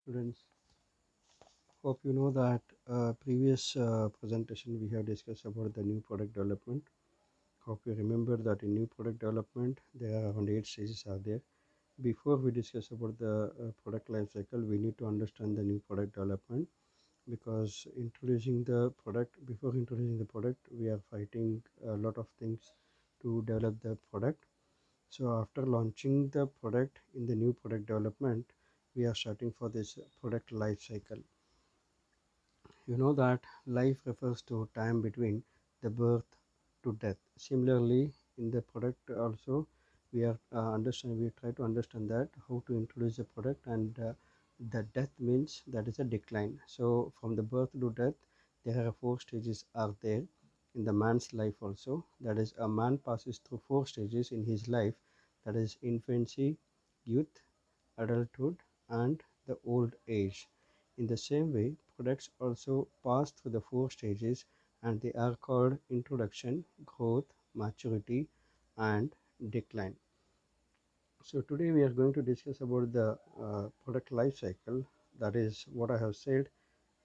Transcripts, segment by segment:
Students, hope you know that previous presentation we have discussed about the new product development. Hope you remember that in new product development there are around 8 stages are there. Before we discuss about the product life cycle, we need to understand the new product development, because introducing the product, before introducing the product, we are fighting a lot of things to develop the product. So after launching the product in the new product development, we are starting for this product life cycle. You know that life refers to time between the birth to death. Similarly, in the product also, we are understand. We try to understand that how to introduce the product, and the death means that is a decline. So from the birth to death, there are 4 stages are there in the man's life also. That is, a man passes through 4 stages in his life. That is infancy, youth, adulthood, and the old age. In the same way, products also pass through the 4 stages, and they are called introduction, growth, maturity, and decline. So today we are going to discuss about the product life cycle. That is what I have said.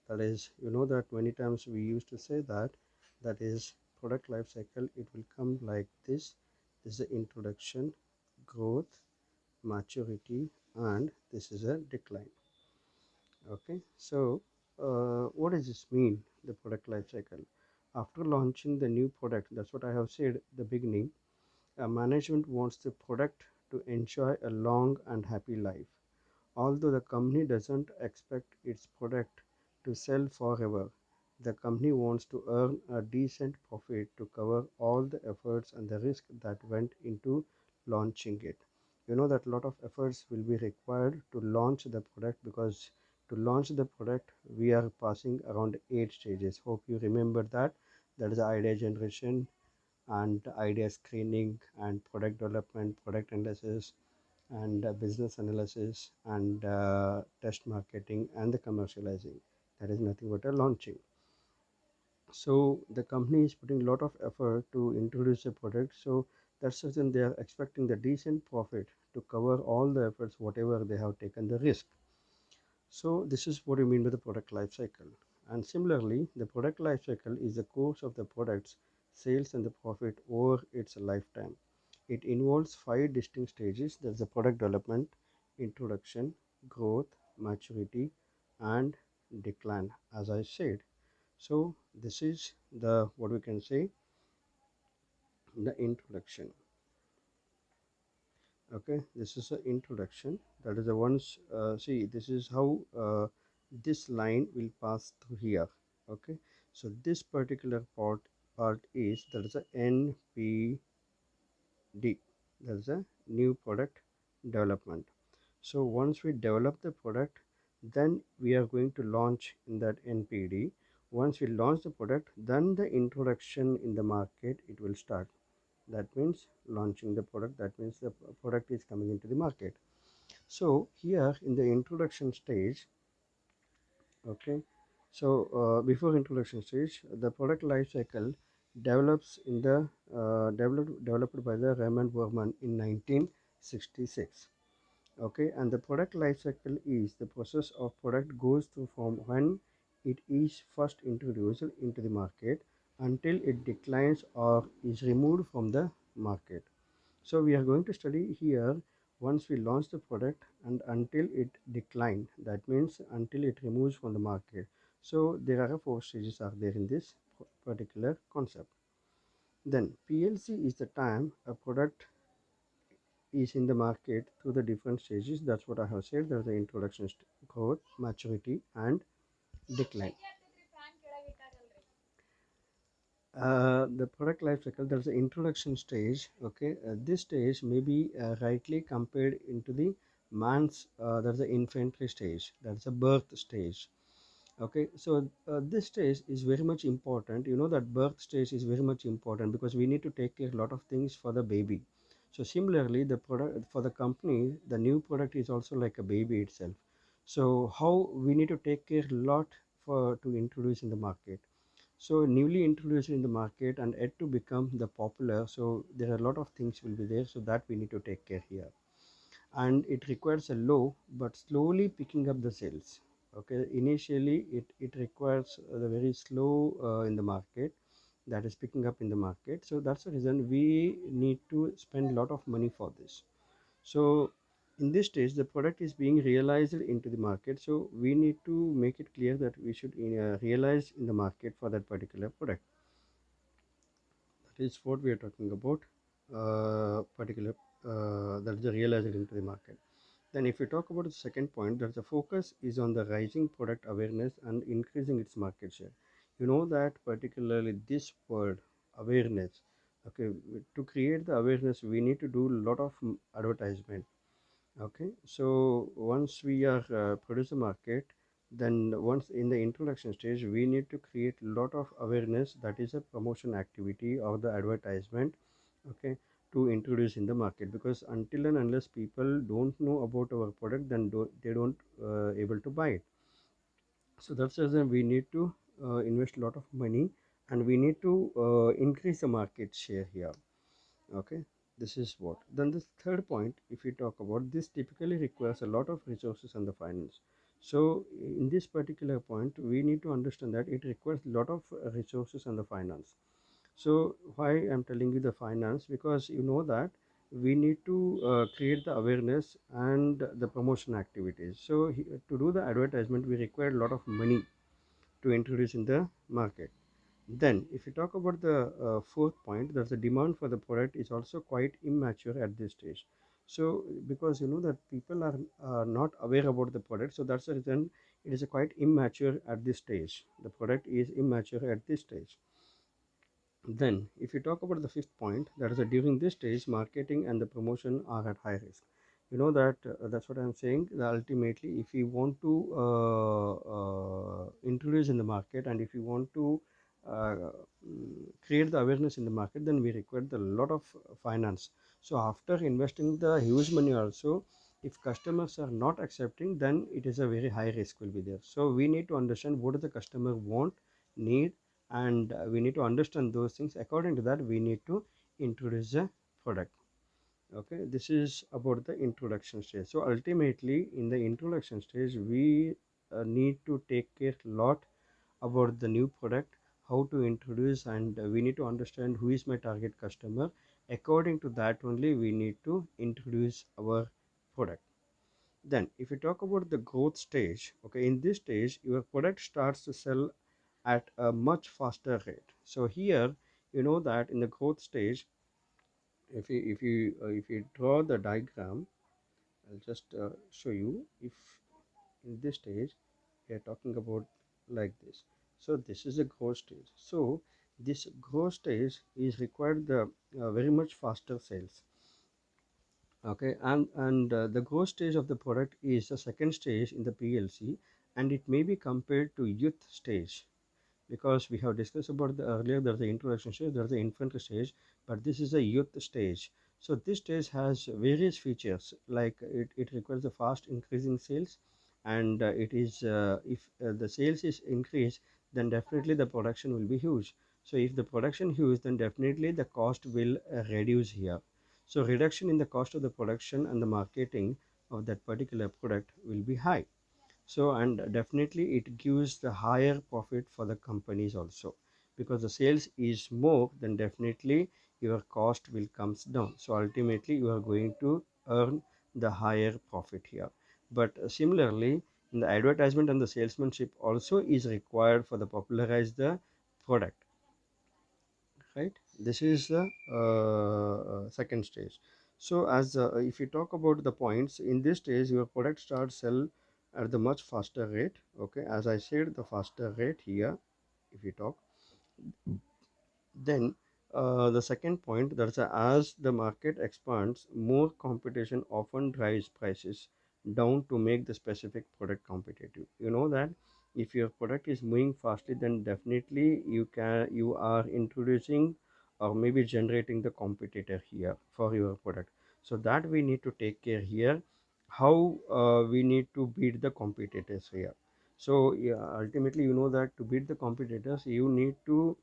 That is, you know that many times we used to say that that is product life cycle. It will come like this. This is the introduction, growth, maturity, and this is a decline. Okay, so what does this mean, the product life cycle? After launching the new product, that's what I have said the beginning, management wants the product to enjoy a long and happy life. Although the company doesn't expect its product to sell forever, the company wants to earn a decent profit to cover all the efforts and the risk that went into launching it. You know that a lot of efforts will be required to launch the product, because to launch the product we are passing around 8 stages. Hope you remember that. That is idea generation and idea screening and product development, product analysis, and business analysis, and test marketing, and the commercializing. That is nothing but a launching. So the company is putting a lot of effort to introduce a product, so that's the reason they are expecting the decent profit to cover all the efforts whatever they have taken the risk. So this is what you mean by the product life cycle. And similarly, the product life cycle is the course of the product's sales and the profit over its lifetime. It involves 5 distinct stages. There's the product development, introduction, growth, maturity, and decline, as I said. So this is the what we can say, the introduction. Okay, this is the introduction. That is the ones, see, this is how this line will pass through here. Okay, so this particular part is, that is a NPD. That is a new product development. So once we develop the product, then we are going to launch in that NPD. Once we launch the product, then the introduction in the market it will start. That means launching the product. That means the product is coming into the market. So here in the introduction stage, okay, so before introduction stage, the product life cycle develops in the developed by the Raymond Berman in 1966. Okay, and the product life cycle is the process of product goes through from when it is first introduced into the market until it declines or is removed from the market. So we are going to study here once we launch the product and until it declined. That means until it removes from the market. So there are 4 stages are there in this particular concept. Then PLC is the time a product is in the market through the different stages. That's what I have said. There's the introduction, growth, maturity, and decline. The product life cycle, there's the introduction stage. Okay, this stage may be rightly compared into the man's, that's the infantry stage, that's the birth stage. Okay, so this stage is very much important. You know that birth stage is very much important because we need to take care a lot of things for the baby. So similarly, the product for the company, the new product is also like a baby itself. So how we need to take care a lot for to introduce in the market. So newly introduced in the market and yet to become the popular, so there are a lot of things will be there, so that we need to take care here. and it requires a low but slowly picking up the sales. Okay, initially it requires the very slow in the market, that is picking up in the market. So that's the reason we need to spend a lot of money for this. So in this stage the product is being realized into the market, so we need to make it clear that we should realize in the market for that particular product. That is what we are talking about, particular that is the realized into the market. Then if we talk about the second point, that the focus is on the rising product awareness and increasing its market share. You know that particularly this word awareness, okay, to create the awareness we need to do a lot of advertisement. Okay, so once we are produce a market, then once in the introduction stage we need to create a lot of awareness, that is a promotion activity or the advertisement, okay, to introduce in the market, because until and unless people don't know about our product, then they don't able to buy it. So that's the reason we need to invest a lot of money, and we need to increase the market share here. Okay, this is what. Then the third point, if we talk about this, typically requires a lot of resources and the finance. So in this particular point we need to understand that it requires a lot of resources and the finance. So why I'm telling you the finance, because you know that we need to create the awareness and the promotion activities. So to do the advertisement we require a lot of money to introduce in the market. Then, if you talk about the fourth point, that the demand for the product is also quite immature at this stage. So, because you know that people are not aware about the product, so that's the reason it is a quite immature at this stage. The product is immature at this stage. Then, if you talk about the fifth point, that is during this stage, marketing and the promotion are at high risk. You know that that's what I'm saying. That ultimately, if you want to introduce in the market, and if you want to create the awareness in the market, then we require a lot of finance. So after investing the huge money also, if customers are not accepting, then it is a very high risk will be there. So we need to understand what does the customer want, need, and we need to understand those things. According to that we need to introduce a product. Okay, this is about the introduction stage. So ultimately in the introduction stage we need to take care a lot about the new product, how to introduce, and we need to understand who is my target customer. According to that only we need to introduce our product. Then if you talk about the growth stage, okay, in this stage your product starts to sell at a much faster rate. So here you know that in the growth stage, if you draw the diagram, I'll just show you. If in this stage we are talking about like this, so this is a growth stage. So this growth stage is required the very much faster sales. Okay, and the growth stage of the product is the second stage in the PLC, and it may be compared to youth stage, because we have discussed about the earlier there's the introduction stage, there's the infant stage, but this is a youth stage. So this stage has various features, like it requires a fast increasing sales, and it is if the sales is increased, then definitely the production will be huge. So if the production huge, then definitely the cost will reduce here. So reduction in the cost of the production and the marketing of that particular product will be high. So and definitely it gives the higher profit for the companies also, because the sales is more, then definitely your cost will comes down. So ultimately you are going to earn the higher profit here. But similarly in the advertisement and the salesmanship also is required for the popularize the product, right? This is the second stage. So as if you talk about the points in this stage, your product starts sell at the much faster rate. Okay, as I said, the faster rate here, if you talk, then the second point, that's as the market expands, more competition often drives prices down to make the specific product competitive. You know that if your product is moving fastly, then definitely you are introducing or maybe generating the competitor here for your product. So that we need to take care here, how we need to beat the competitors here. So yeah, ultimately you know that to beat the competitors you need to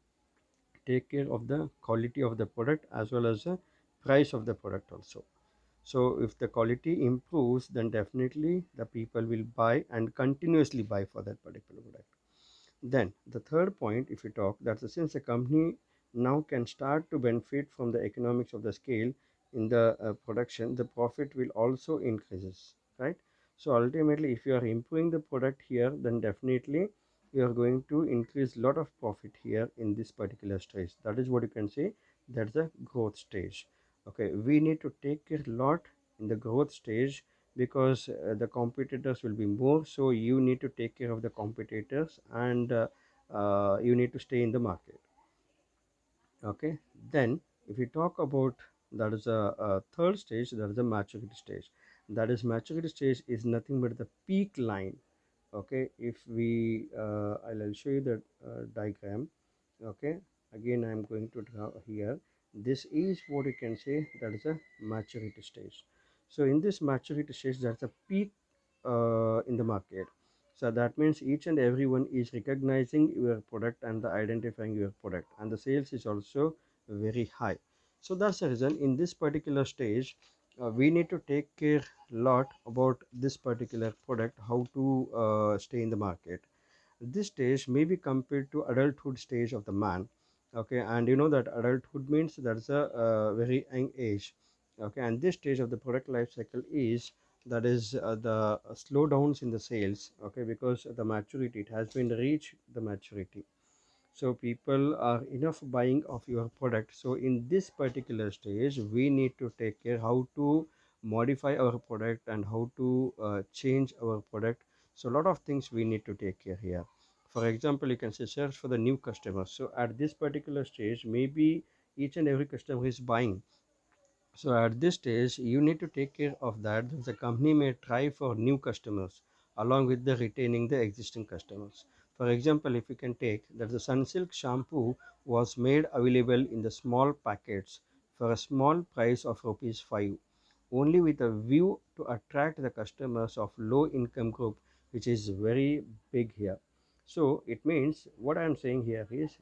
take care of the quality of the product as well as the price of the product also. So if the quality improves, then definitely the people will buy and continuously buy for that particular product. Then the third point, if you talk, that since a company now can start to benefit from the economics of the scale in the production, the profit will also increases, right? So ultimately, if you are improving the product here, then definitely you are going to increase lot of profit here in this particular stage. That is what you can say. That's the growth stage. Okay, we need to take care a lot in the growth stage because the competitors will be more, so you need to take care of the competitors, and you need to stay in the market. Okay, then if we talk about, that is a third stage, that is a maturity stage. That is maturity stage is nothing but the peak line. Okay, if we I'll show you the diagram. Okay, again I'm going to draw here. This is what you can say, that is a maturity stage. So in this maturity stage, that's a peak in the market. So that means each and everyone is recognizing your product and the identifying your product, and the sales is also very high. So that's the reason in this particular stage we need to take care lot about this particular product, how to stay in the market. This stage may be compared to adulthood stage of the man. Okay, and you know that adulthood means that's a very young age. Okay, and this stage of the product life cycle is, that is the slowdowns in the sales. Okay, because the maturity, it has been reached the maturity, so people are enough buying of your product. So in this particular stage we need to take care how to modify our product and how to change our product. So a lot of things we need to take care here. For example, you can say search for the new customers. So at this particular stage, maybe each and every customer is buying. So at this stage, you need to take care of that. The company may try for new customers along with the retaining the existing customers. For example, if you can take that the Sunsilk shampoo was made available in the small packets for a small price of rupees 5, only with a view to attract the customers of low income group, which is very big here. So it means what I am saying here is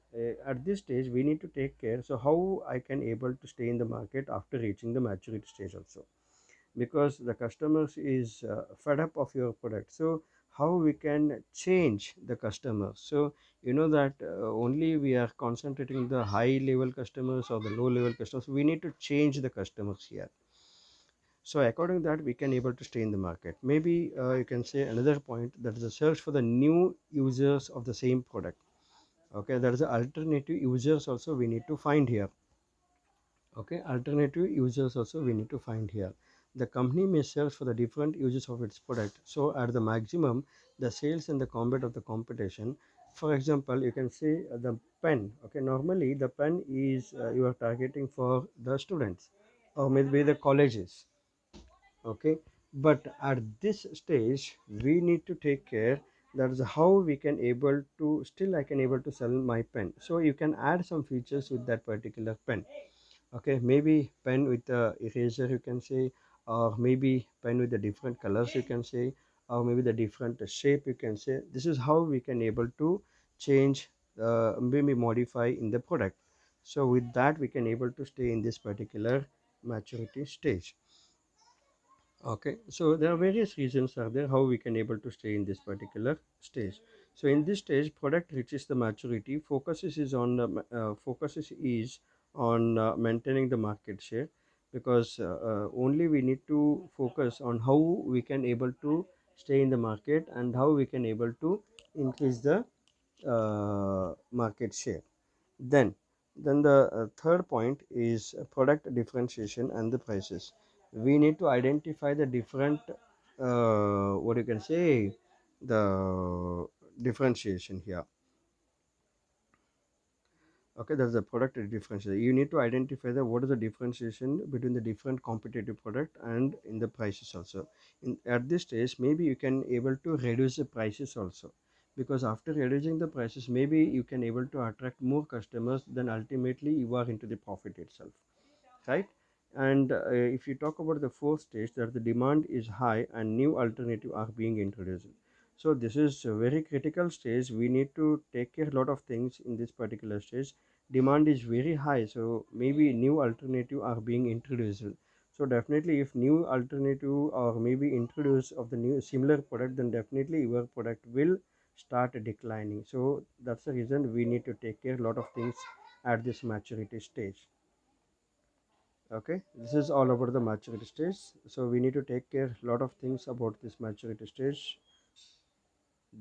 at this stage we need to take care. So how I can able to stay in the market after reaching the maturity stage also, because the customers is fed up of your product. So how we can change the customers. So you know that only we are concentrating the high level customers or the low level customers. We need to change the customers here. So according to that we can able to stay in the market. Maybe you can say another point, that is a search for the new users of the same product. Okay, there is the alternative users also we need to find here. Okay, alternative users also we need to find here. The company may search for the different uses of its product, so at the maximum the sales and the combat of the competition. For example, you can say the pen. Okay, normally the pen is you are targeting for the students or maybe the colleges. Okay, but at this stage we need to take care, that is how we can able to still I can able to sell my pen. So you can add some features with that particular pen. Okay, maybe pen with the eraser you can say, or maybe pen with the different colors you can say, or maybe the different shape you can say. This is how we can able to change, maybe modify in the product. So with that we can able to stay in this particular maturity stage. Okay, so there are various reasons are there how we can able to stay in this particular stage. So in this stage product reaches the maturity, focuses is on maintaining the market share, because only we need to focus on how we can able to stay in the market and how we can able to increase the market share. Then then the third point is product differentiation and the prices. We need to identify the different, what you can say, the differentiation here. Okay, that's the product differentiation. You need to identify the what is the differentiation between the different competitive product and in the prices also. At this stage maybe you can able to reduce the prices also, because after reducing the prices maybe you can able to attract more customers, then ultimately you are into the profit itself, right? And if you talk about the fourth stage, that the demand is high and new alternative are being introduced. So this is a very critical stage. We need to take care a lot of things in this particular stage. Demand is very high, so maybe new alternative are being introduced. So definitely if new alternative or maybe introduce of the new similar product, then definitely your product will start declining. So that's the reason we need to take care a lot of things at this maturity stage. Okay, this is all about the maturity stage. So we need to take care a lot of things about this maturity stage.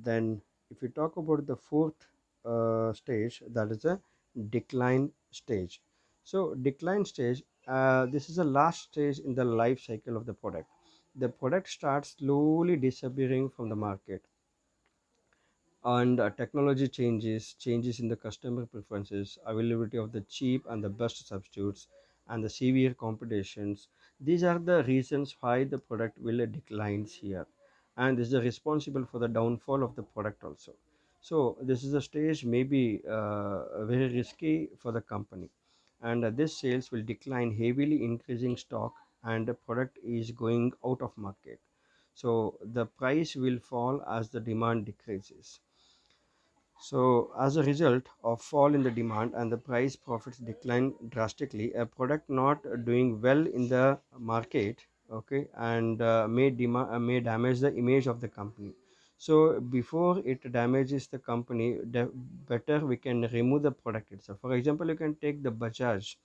Then if we talk about the fourth stage, that is a decline stage. So decline stage, this is the last stage in the life cycle of the product. The product starts slowly disappearing from the market, and technology changes in the customer preferences, availability of the cheap and the best substitutes, and the severe competitions. These are the reasons why the product will declines here, and this is responsible for the downfall of the product also. So this is a stage maybe very risky for the company, and this sales will decline heavily, increasing stock, and the product is going out of market. So the price will fall as the demand decreases. So, as a result of fall in the demand and the price, profits decline drastically. A product not doing well in the market, okay, and may damage the image of the company. So, before it damages the company, better we can remove the product itself. For example, you can take the Bajaj.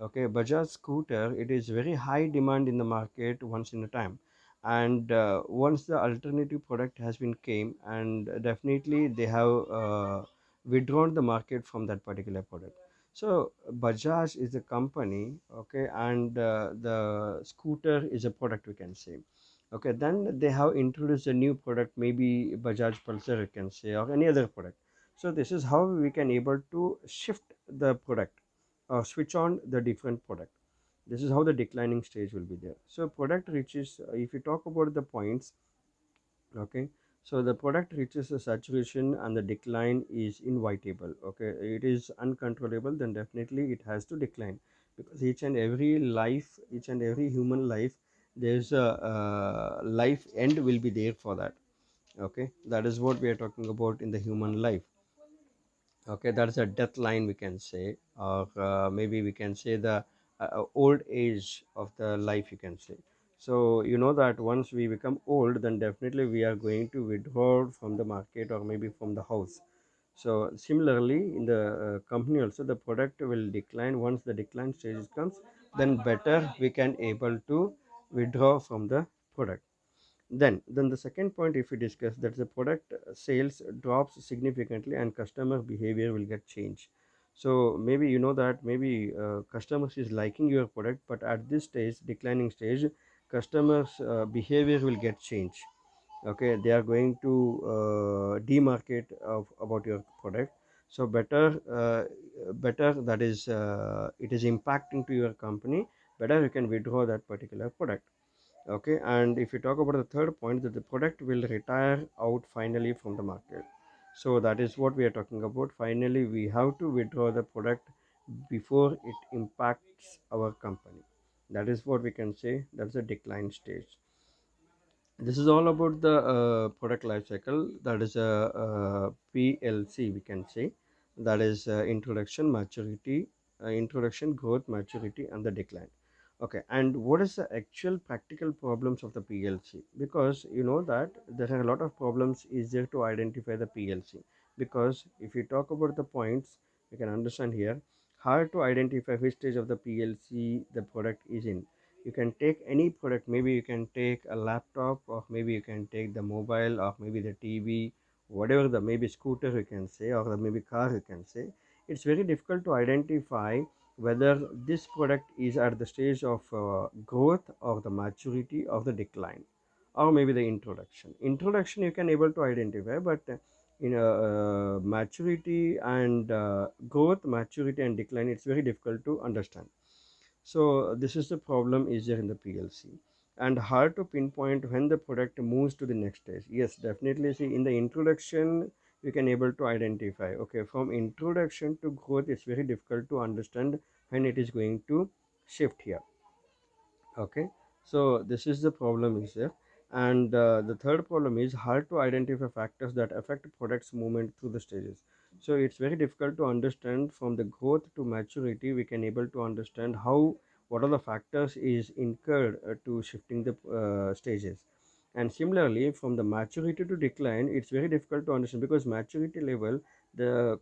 Okay, Bajaj scooter. It is very high demand in the market once in a time, and once the alternative product has been came, and definitely they have withdrawn the market from that particular product. So Bajaj is a company, okay, and the scooter is a product, we can say. Okay, then they have introduced a new product, maybe Bajaj Pulsar, you can say, or any other product. So this is how we can able to shift the product or switch on the different product. This is how the declining stage will be there. So product reaches, if you talk about the points, okay, so the product reaches a saturation and the decline is inevitable. Okay, it is uncontrollable, then definitely it has to decline, because each and every human life, there's a life end will be there for that. Okay, that is what we are talking about in the human life. Okay, that's a death line, we can say, or maybe we can say the old age of the life, you can say. So you know that once we become old, then definitely we are going to withdraw from the market or maybe from the house. So similarly in the company also, the product will decline. Once the decline stage comes, then better we can able to withdraw from the product. Then the second point, if we discuss, that the product sales drops significantly and customer behavior will get changed. So maybe you know that maybe customers is liking your product, but at this stage, declining stage, customers behavior will get changed. Okay, they are going to demarket of about your product. So better that is it is impacting to your company, better you can withdraw that particular product. Okay, and if you talk about the third point, that the product will retire out finally from the market. So that is what we are talking about. Finally we have to withdraw the product before it impacts our company. That is what we can say, that's a decline stage. This is all about the product life cycle. That is a PLC, we can say. That is introduction, maturity, introduction, growth, maturity, and the decline. Okay, and what is the actual practical problems of the PLC? Because you know that there are a lot of problems is there to identify the PLC. Because if you talk about the points, you can understand here, hard to identify which stage of the PLC the product is in. You can take any product, maybe you can take a laptop, or maybe you can take the mobile, or maybe the TV, whatever, the maybe scooter you can say, or the maybe car you can say. It's very difficult to identify whether this product is at the stage of growth or the maturity of the decline, or maybe the introduction you can able to identify, but in maturity and growth, maturity and decline, it's very difficult to understand. So this is the problem is there in the PLC, and hard to pinpoint when the product moves to the next stage. Yes, definitely. See, in the introduction, we can able to identify. Okay, from introduction to growth, it's very difficult to understand when it is going to shift here. Okay, so this is the problem is there. And the third problem is hard to identify factors that affect products movement through the stages. So it's very difficult to understand from the growth to maturity. We can able to understand how what are the factors is incurred to shifting the stages. And similarly, from the maturity to decline, it's very difficult to understand, because maturity level, the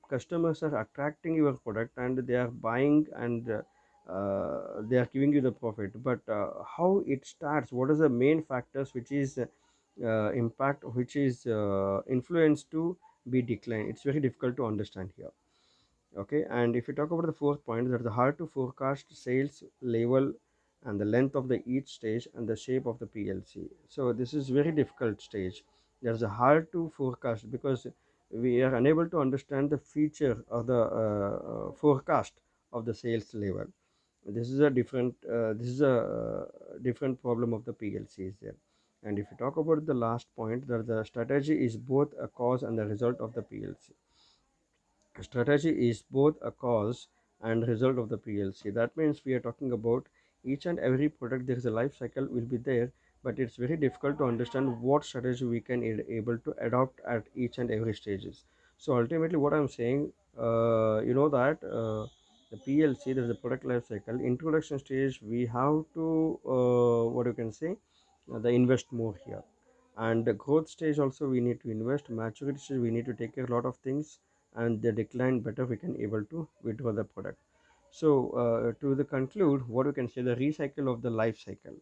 customers are attracting your product and they are buying, and they are giving you the profit. But how it starts, what are the main factors which is impact, which is influence to be declined, it's very difficult to understand here. Okay, and if you talk about the fourth point, that is hard to forecast sales level and the length of the each stage and the shape of the PLC. So this is very difficult stage. There's a hard to forecast, because we are unable to understand the feature of the forecast of the sales level. This is a different problem of the PLC is there. And if you talk about the last point, that the strategy is both a cause and the result of the PLC. Strategy is both a cause and result of the PLC. That means we are talking about each and every product, there is a life cycle will be there, but it's very difficult to understand what strategy we can able to adopt at each and every stages. So ultimately what I'm saying, that the PLC, there is a product life cycle. Introduction stage, we have to what you can say, the invest more here. And the growth stage also we need to invest. Maturity stage we need to take care a lot of things, and the decline better we can able to withdraw the product. So to the conclude, what we can say, the recycle of the life cycle.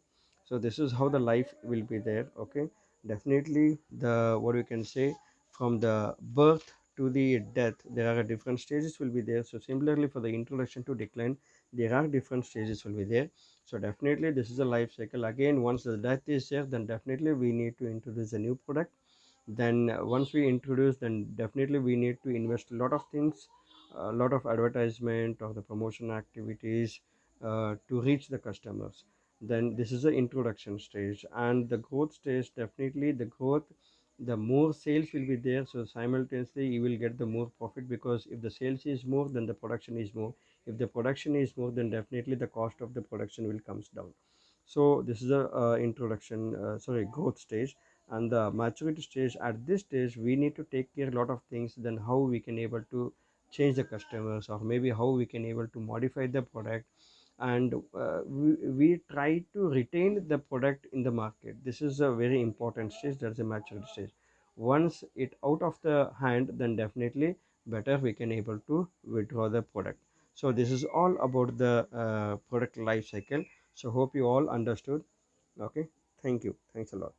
So this is how the life will be there. Okay, definitely the what we can say, from the birth to the death, there are different stages will be there. So similarly for the introduction to decline, there are different stages will be there. So definitely this is a life cycle. Again, once the death is there, then definitely we need to introduce a new product. Then once we introduce, then definitely we need to invest a lot of things, a lot of advertisement or the promotion activities to reach the customers. Then this is the introduction stage. And the growth stage, definitely the growth, the more sales will be there, so simultaneously you will get the more profit, because if the sales is more, then the production is more. If the production is more, then definitely the cost of the production will comes down. So this is a introduction sorry, growth stage. And the maturity stage, at this stage we need to take care a lot of things, then how we can able to change the customers, or maybe how we can able to modify the product. And we try to retain the product in the market. This is a very important stage, that's a maturity stage. Once it out of the hand, then definitely better we can able to withdraw the product. So this is all about the product life cycle. So hope you all understood. Okay, thank you, thanks a lot.